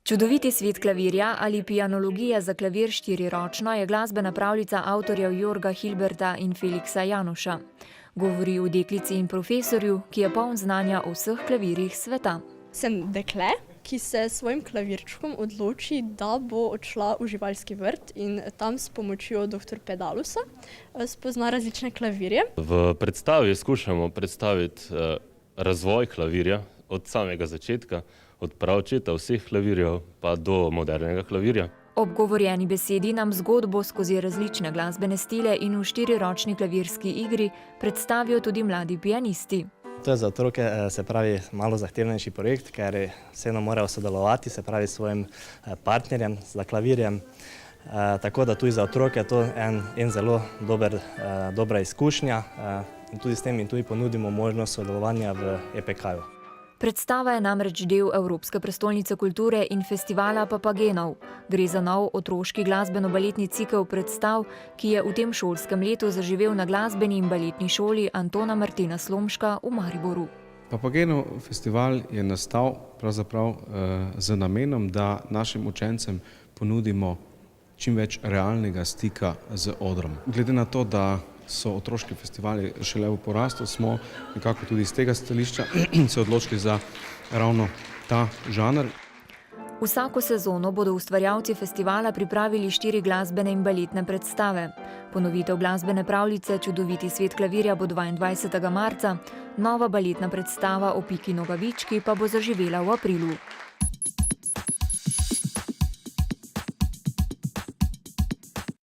Čudoviti svet klavirja ali pianologija za klavir štiriročno je glasbena pravljica avtorjev Jorga Hilberta in Feliksa Januša. Govori o deklici in profesorju, ki je poln znanja o vseh klavirjih sveta. Sem dekle, ki se s svojim klavirčkom odloči, da bo odšla v živalski vrt in tam s pomočjo dr. Pedalusa spozna različne klavirje. V predstavi skušamo predstaviti razvoj klavirja od samega začetka, od praočeta vseh klavirjev pa do modernega klavirja. Ob govorjeni besedi nam zgodbo skozi različne glasbene stile in v štiriročni klavirski igri predstavijo tudi mladi pianisti. To je za otroke, se pravi, malo zahtevnejši projekt, ker vseeno morajo sodelovati, se pravi, s svojim partnerjem, za klavirjem. Tako da tudi za otroke je to en zelo dobra izkušnja in tudi s tem jim tudi ponudimo možnost sodelovanja v EPK-ju. Predstava je namreč del Evropske prestolnice kulture in festivala Papagenov. Gre za nov otroški glasbeno-baletni cikel predstav, ki je v tem šolskem letu zaživel na glasbeni in baletni šoli Antona Martina Slomška v Mariboru. Papagenov festival je nastal pravzaprav z namenom, da našim učencem ponudimo čim več realnega stika z odrom. Glede na to, da so otroški festivali šele v porastu, smo nekako tudi iz tega stališča se odločili za ravno ta žanr. Vsako sezono bodo ustvarjalci festivala pripravili 4 glasbene in baletne predstave. Ponovitev glasbene pravljice Čudoviti svet klavirja bo 22. marca, nova baletna predstava o Piki Nogavički pa bo zaživela v aprilu.